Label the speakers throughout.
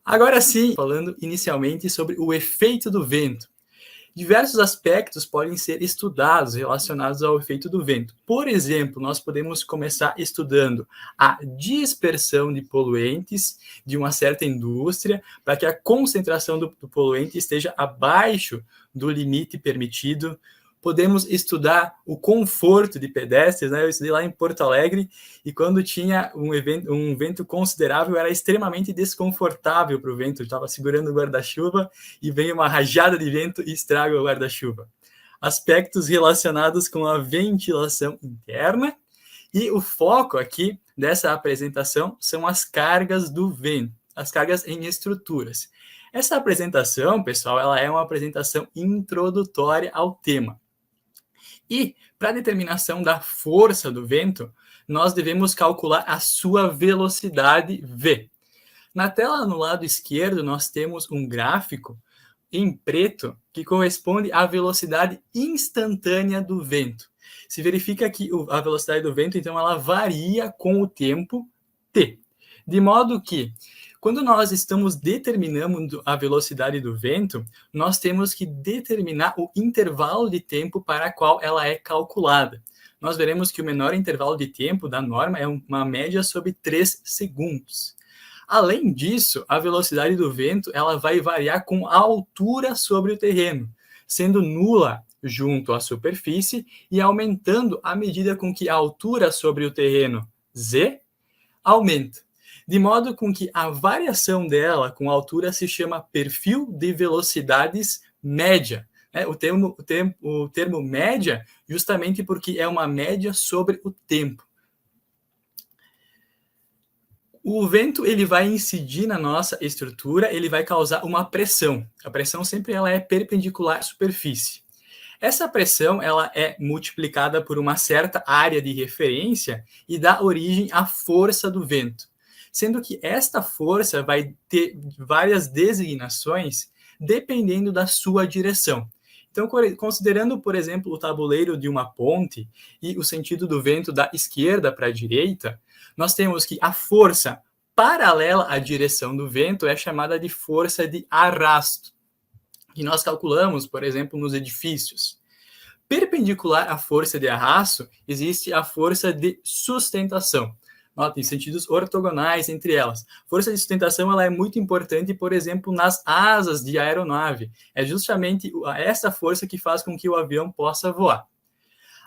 Speaker 1: Agora sim, falando inicialmente sobre o efeito do vento. Diversos aspectos podem ser estudados relacionados ao efeito do vento. Por exemplo, nós podemos começar estudando a dispersão de poluentes de uma certa indústria para que a concentração do poluente esteja abaixo do limite permitido. Podemos estudar o conforto de pedestres, né? Eu estudei lá em Porto Alegre e quando tinha um vento considerável, era extremamente desconfortável para o vento. Eu estava segurando o guarda-chuva e vem uma rajada de vento e estraga o guarda-chuva. Aspectos relacionados com a ventilação interna e o foco aqui dessa apresentação são as cargas do vento, as cargas em estruturas. Essa apresentação, pessoal, ela é uma apresentação introdutória ao tema. E, para a determinação da força do vento, nós devemos calcular a sua velocidade V. Na tela no lado esquerdo, nós temos um gráfico em preto que corresponde à velocidade instantânea do vento. Se verifica que a velocidade do vento, então, ela varia com o tempo t. De modo que, quando nós estamos determinando a velocidade do vento, nós temos que determinar o intervalo de tempo para o qual ela é calculada. Nós veremos que o menor intervalo de tempo da norma é uma média sobre 3 segundos. Além disso, a velocidade do vento ela vai variar com a altura sobre o terreno, sendo nula junto à superfície e aumentando à medida com que a altura sobre o terreno z aumenta. De modo com que a variação dela com a altura se chama perfil de velocidades média. O termo média, justamente porque é uma média sobre o tempo. O vento ele vai incidir na nossa estrutura, ele vai causar uma pressão. A pressão sempre ela é perpendicular à superfície. Essa pressão ela é multiplicada por uma certa área de referência e dá origem à força do vento. Sendo que esta força vai ter várias designações dependendo da sua direção. Então, considerando, por exemplo, o tabuleiro de uma ponte e o sentido do vento da esquerda para a direita, nós temos que a força paralela à direção do vento é chamada de força de arrasto, que nós calculamos, por exemplo, nos edifícios. Perpendicular à força de arrasto, existe a força de sustentação. Notem, sentidos ortogonais entre elas. Força de sustentação ela é muito importante, por exemplo, nas asas de aeronave. É justamente essa força que faz com que o avião possa voar.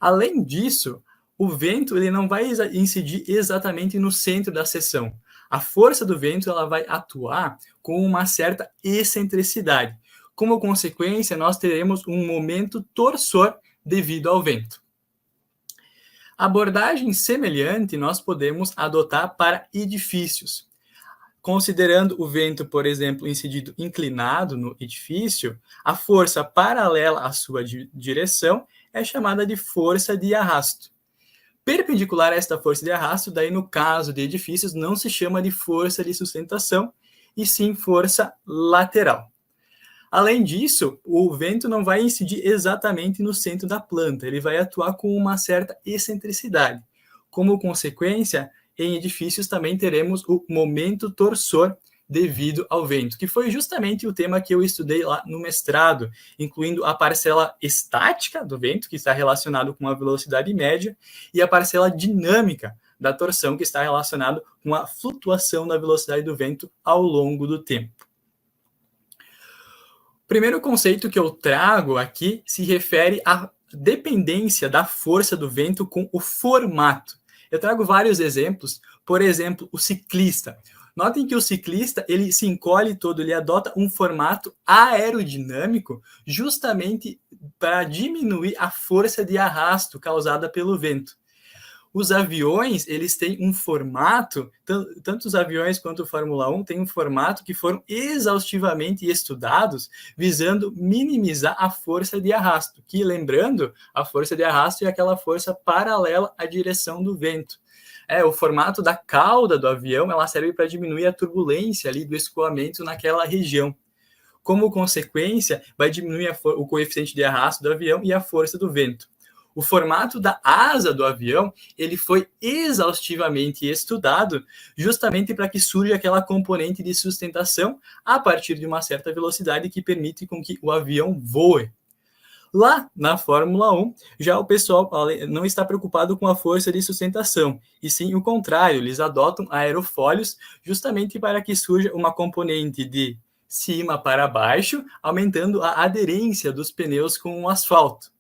Speaker 1: Além disso, o vento ele não vai incidir exatamente no centro da seção. A força do vento ela vai atuar com uma certa excentricidade. Como consequência, nós teremos um momento torsor devido ao vento. Abordagem semelhante nós podemos adotar para edifícios. Considerando o vento, por exemplo, incidido inclinado no edifício, a força paralela à sua direção é chamada de força de arrasto. Perpendicular a esta força de arrasto, daí no caso de edifícios, não se chama de força de sustentação, e sim força lateral. Além disso, o vento não vai incidir exatamente no centro da planta, ele vai atuar com uma certa excentricidade. Como consequência, em edifícios também teremos o momento torsor devido ao vento, que foi justamente o tema que eu estudei lá no mestrado, incluindo a parcela estática do vento, que está relacionado com a velocidade média, e a parcela dinâmica da torção, que está relacionado com a flutuação da velocidade do vento ao longo do tempo. O primeiro conceito que eu trago aqui se refere à dependência da força do vento com o formato. Eu trago vários exemplos, por exemplo, o ciclista. Notem que o ciclista ele se encolhe todo, ele adota um formato aerodinâmico justamente para diminuir a força de arrasto causada pelo vento. Os aviões, eles têm um formato, tanto os aviões quanto o Fórmula 1 têm um formato que foram exaustivamente estudados visando minimizar a força de arrasto, que, lembrando, a força de arrasto é aquela força paralela à direção do vento. O formato da cauda do avião, ela serve para diminuir a turbulência ali do escoamento naquela região. Como consequência, vai diminuir o coeficiente de arrasto do avião e a força do vento. O formato da asa do avião, ele foi exaustivamente estudado justamente para que surja aquela componente de sustentação a partir de uma certa velocidade que permite com que o avião voe. Lá na Fórmula 1, já o pessoal não está preocupado com a força de sustentação, e sim o contrário, eles adotam aerofólios justamente para que surja uma componente de cima para baixo, aumentando a aderência dos pneus com o asfalto.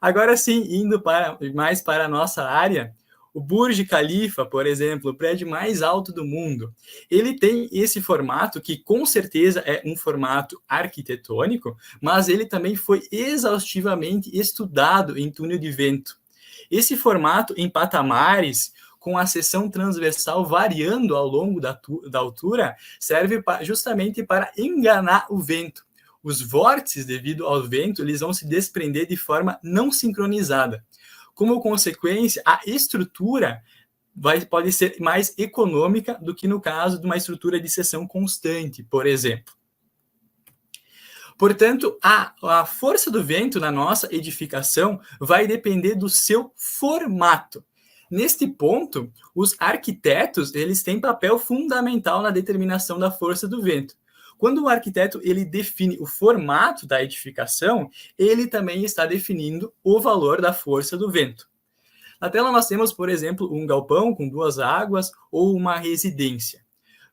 Speaker 1: Agora sim, indo mais para a nossa área, o Burj Khalifa, por exemplo, o prédio mais alto do mundo, ele tem esse formato que com certeza é um formato arquitetônico, mas ele também foi exaustivamente estudado em túnel de vento. Esse formato em patamares, com a seção transversal variando ao longo da altura, serve justamente para enganar o vento. Os vórtices, devido ao vento, eles vão se desprender de forma não sincronizada. Como consequência, a estrutura pode ser mais econômica do que no caso de uma estrutura de seção constante, por exemplo. Portanto, a força do vento na nossa edificação vai depender do seu formato. Neste ponto, os arquitetos eles têm papel fundamental na determinação da força do vento. Quando o arquiteto ele define o formato da edificação, ele também está definindo o valor da força do vento. Na tela nós temos, por exemplo, um galpão com 2 águas ou uma residência.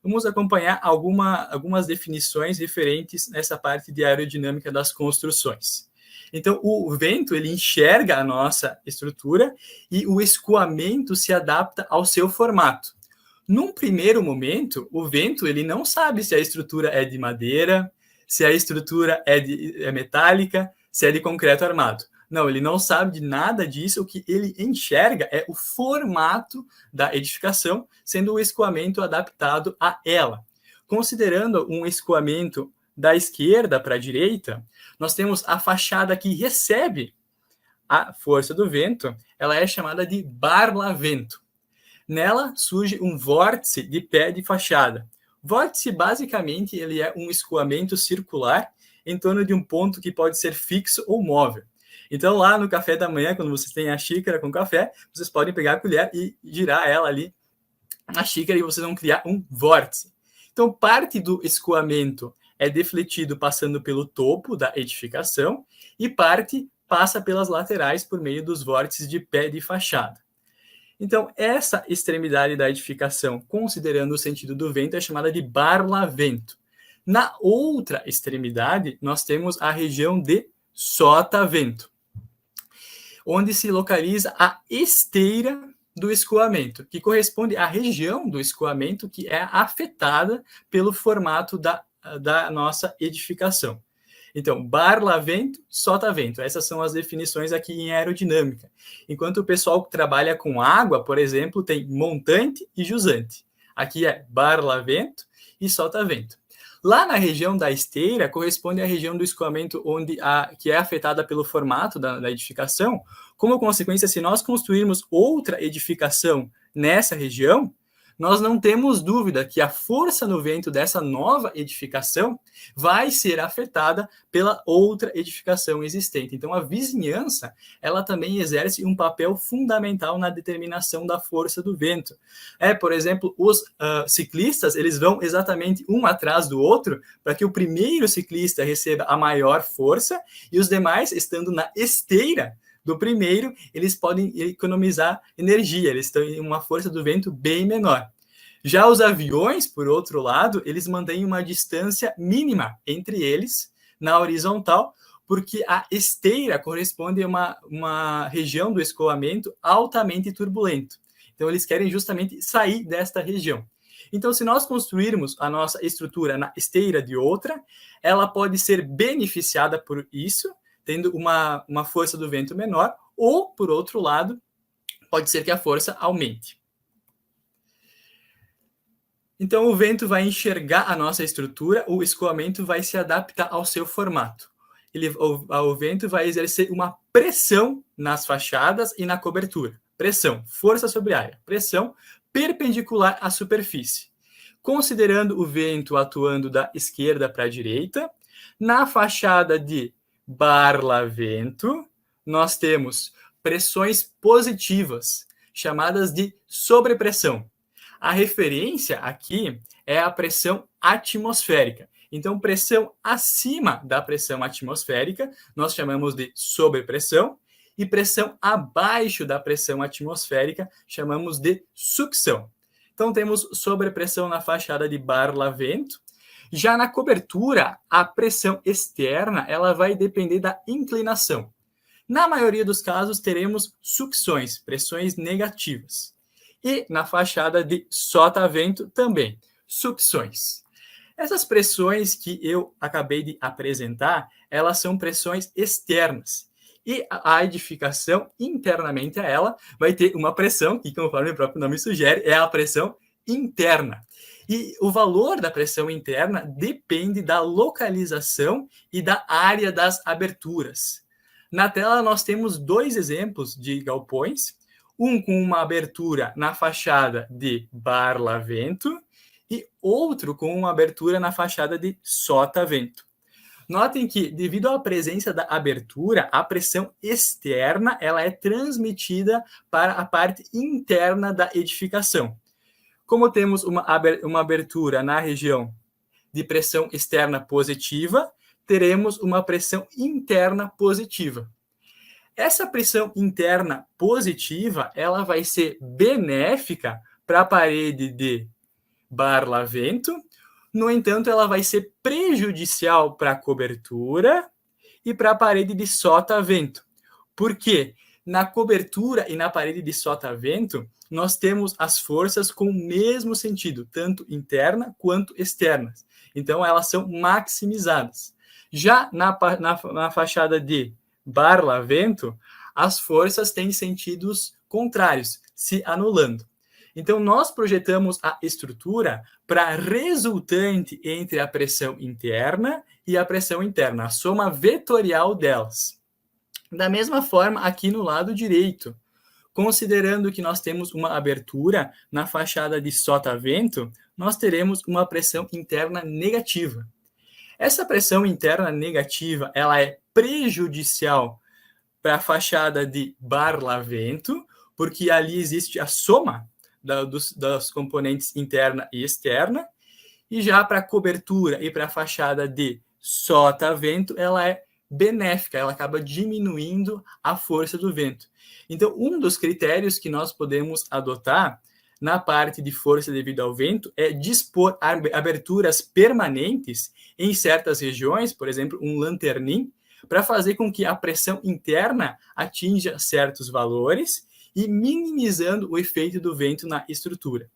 Speaker 1: Vamos acompanhar algumas definições referentes nessa parte de aerodinâmica das construções. Então, o vento ele enxerga a nossa estrutura e o escoamento se adapta ao seu formato. Num primeiro momento, o vento ele não sabe se a estrutura é de madeira, se a estrutura é metálica, se é de concreto armado. Não, ele não sabe de nada disso. O que ele enxerga é o formato da edificação, sendo o escoamento adaptado a ela. Considerando um escoamento da esquerda para a direita, nós temos a fachada que recebe a força do vento, ela é chamada de barlavento. Nela surge um vórtice de pé de fachada. Vórtice, basicamente, ele é um escoamento circular em torno de um ponto que pode ser fixo ou móvel. Então, lá no café da manhã, quando vocês têm a xícara com café, vocês podem pegar a colher e girar ela ali na xícara e vocês vão criar um vórtice. Então, parte do escoamento é defletido passando pelo topo da edificação e parte passa pelas laterais por meio dos vórtices de pé de fachada. Então, essa extremidade da edificação, considerando o sentido do vento, é chamada de barlavento. Na outra extremidade, nós temos a região de sotavento, onde se localiza a esteira do escoamento, que corresponde à região do escoamento que é afetada pelo formato da nossa edificação. Então, barlavento, sotavento. Essas são as definições aqui em aerodinâmica. Enquanto o pessoal que trabalha com água, por exemplo, tem montante e jusante. Aqui é barlavento e sotavento. Lá na região da esteira, corresponde à região do escoamento que é afetada pelo formato da edificação. Como consequência, se nós construirmos outra edificação nessa região, nós não temos dúvida que a força no vento dessa nova edificação vai ser afetada pela outra edificação existente. Então, a vizinhança, ela também exerce um papel fundamental na determinação da força do vento. Por exemplo, os ciclistas, eles vão exatamente um atrás do outro para que o primeiro ciclista receba a maior força e os demais, estando na esteira do primeiro, eles podem economizar energia, eles têm uma força do vento bem menor. Já os aviões, por outro lado, eles mantêm uma distância mínima entre eles, na horizontal, porque a esteira corresponde a uma região do escoamento altamente turbulento. Então, eles querem justamente sair desta região. Então, se nós construirmos a nossa estrutura na esteira de outra, ela pode ser beneficiada por isso, tendo uma força do vento menor, ou, por outro lado, pode ser que a força aumente. Então, o vento vai enxergar a nossa estrutura, o escoamento vai se adaptar ao seu formato. O vento vai exercer uma pressão nas fachadas e na cobertura. Pressão, força sobre a área. Pressão perpendicular à superfície. Considerando o vento atuando da esquerda para a direita, na fachada de barlavento, nós temos pressões positivas, chamadas de sobrepressão. A referência aqui é a pressão atmosférica. Então, pressão acima da pressão atmosférica, nós chamamos de sobrepressão, e pressão abaixo da pressão atmosférica, chamamos de sucção. Então, temos sobrepressão na fachada de barlavento. Já na cobertura, a pressão externa ela vai depender da inclinação. Na maioria dos casos, teremos sucções, pressões negativas. E na fachada de sotavento também, sucções. Essas pressões que eu acabei de apresentar, elas são pressões externas. E a edificação, internamente a ela, vai ter uma pressão, que conforme o próprio nome sugere, é a pressão interna. E o valor da pressão interna depende da localização e da área das aberturas. Na tela nós temos dois exemplos de galpões, um com uma abertura na fachada de barlavento e outro com uma abertura na fachada de sotavento. Notem que, devido à presença da abertura, a pressão externa ela é transmitida para a parte interna da edificação. Como temos uma abertura na região de pressão externa positiva, teremos uma pressão interna positiva. Essa pressão interna positiva ela vai ser benéfica para a parede de barlavento. No entanto, ela vai ser prejudicial para a cobertura e para a parede de sotavento. Por quê? Na cobertura e na parede de sotavento, nós temos as forças com o mesmo sentido, tanto interna quanto externa. Então, elas são maximizadas. Já na fachada de barlavento, as forças têm sentidos contrários, se anulando. Então, nós projetamos a estrutura para a resultante entre a pressão interna e a pressão interna, a soma vetorial delas. Da mesma forma, aqui no lado direito, considerando que nós temos uma abertura na fachada de sotavento, nós teremos uma pressão interna negativa. Essa pressão interna negativa ela é prejudicial para a fachada de barlavento, porque ali existe a soma dos componentes interna e externa, e já para a cobertura e para a fachada de sotavento, ela é benéfica, ela acaba diminuindo a força do vento. Então, um dos critérios que nós podemos adotar na parte de força devido ao vento é dispor aberturas permanentes em certas regiões, por exemplo, um lanternim, para fazer com que a pressão interna atinja certos valores e minimizando o efeito do vento na estrutura.